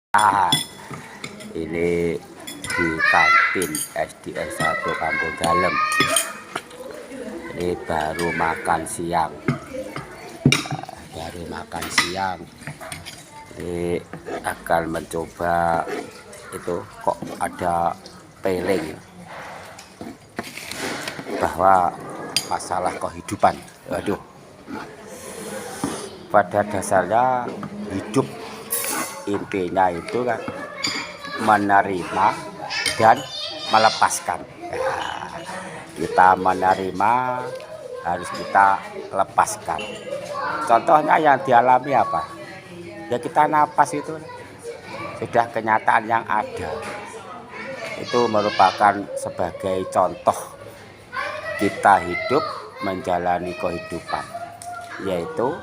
Ah, ini di kantin SDN 1 Kampung Dalem. Ini baru makan siang. Ini akan mencoba itu kok ada peling bahwa masalah kehidupan. Aduh, pada dasarnya hidup intinya itu kan menerima dan melepaskan. Nah, kita menerima, harus kita lepaskan. Contohnya yang dialami apa? Ya kita napas itu sudah kenyataan yang ada. Itu merupakan sebagai contoh kita hidup menjalani kehidupan, yaitu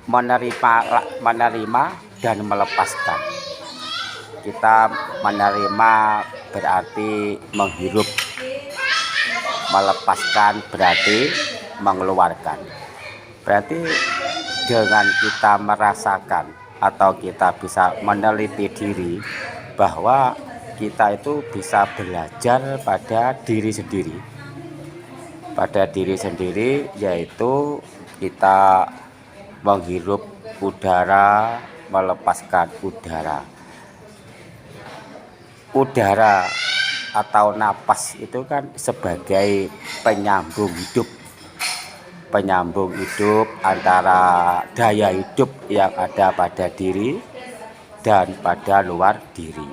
menerima dan melepaskan. Kita menerima berarti menghirup, melepaskan berarti mengeluarkan. Berarti dengan kita merasakan atau kita bisa meneliti diri bahwa kita itu bisa belajar pada diri sendiri. Pada diri sendiri, yaitu kita menghirup udara, melepaskan udara. Udara atau napas itu kan sebagai penyambung hidup antara daya hidup yang ada pada diri dan pada luar diri.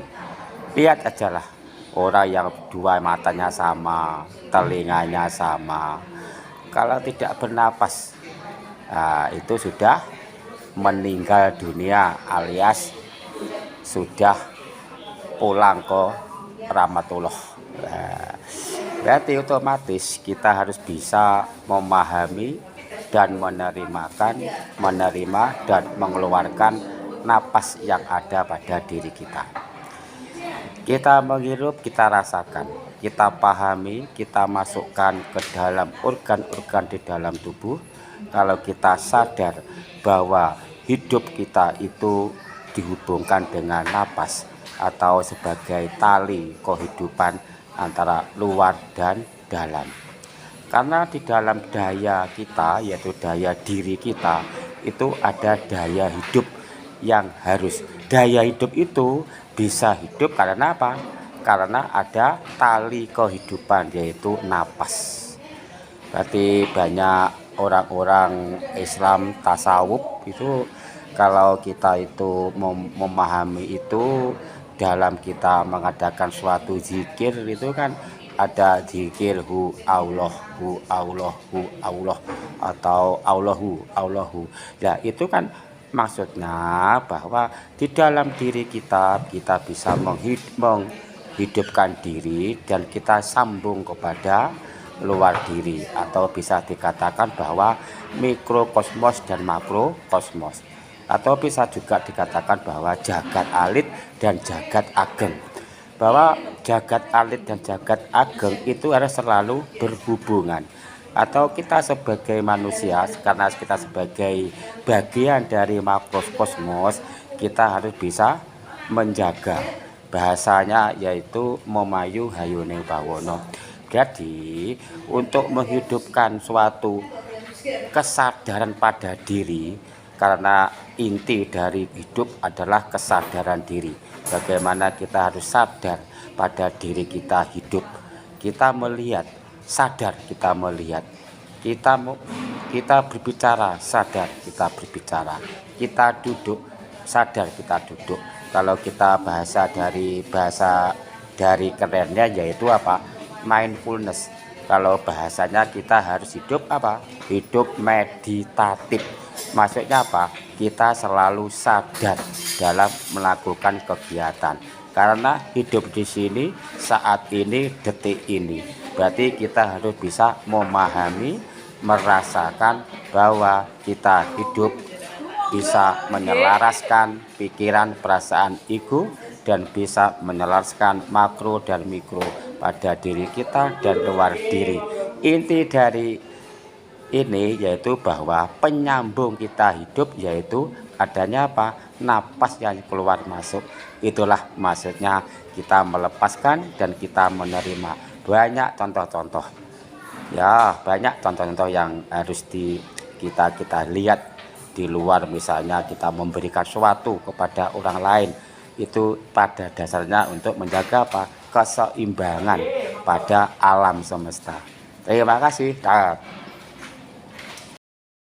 Lihat aja lah, orang yang dua matanya sama, telinganya sama, kalau tidak bernapas, nah, itu sudah meninggal dunia alias sudah pulang ke rahmatullah. Nah, berarti otomatis kita harus bisa memahami dan menerima dan mengeluarkan napas yang ada pada diri kita. Kita menghirup, kita rasakan, kita pahami, kita masukkan ke dalam organ-organ di dalam tubuh. Kalau kita sadar bahwa hidup kita itu dihubungkan dengan napas atau sebagai tali kehidupan antara luar dan dalam. Karena di dalam daya kita, yaitu daya diri kita, itu ada daya hidup yang harus. Daya hidup itu bisa hidup karena apa? Karena ada tali kehidupan, yaitu napas. Berarti banyak orang-orang Islam tasawuf itu, kalau kita itu memahami itu, dalam kita mengadakan suatu zikir itu kan ada zikir hu Allah atau Allahu. Ya, itu kan maksudnya bahwa di dalam diri kita bisa menghidupkan diri dan kita sambung kepada luar diri, atau bisa dikatakan bahwa mikrokosmos dan makrokosmos, atau bisa juga dikatakan bahwa jagat alit dan jagat ageng. Bahwa jagat alit dan jagat ageng itu harus selalu berhubungan. Atau kita sebagai manusia, karena kita sebagai bagian dari makrokosmos, kita harus bisa menjaga. Bahasanya yaitu memayu hayune bawono. Jadi untuk menghidupkan suatu kesadaran pada diri, karena inti dari hidup adalah kesadaran diri. Bagaimana kita harus sadar pada diri kita hidup. Kita melihat, sadar kita melihat. Kita berbicara, sadar kita berbicara. Kita duduk, sadar kita duduk. Kalau kita bahasa dari kerennya yaitu apa? Mindfulness. Kalau bahasanya kita harus hidup apa? Hidup meditatif. Maksudnya apa? Kita selalu sadar dalam melakukan kegiatan. Karena hidup di sini, saat ini, detik ini. Berarti kita harus bisa memahami, merasakan bahwa kita hidup bisa menyelaraskan pikiran, perasaan, ego, dan bisa menyelaraskan makro dan mikro pada diri kita dan luar diri. Inti dari ini yaitu bahwa penyambung kita hidup yaitu adanya apa? Napas yang keluar masuk. Itulah maksudnya kita melepaskan dan kita menerima. Banyak contoh-contoh. Ya, banyak contoh-contoh yang harus kita lihat di luar, misalnya kita memberikan sesuatu kepada orang lain itu pada dasarnya untuk menjaga apa? Keseimbangan pada alam semesta. Terima kasih.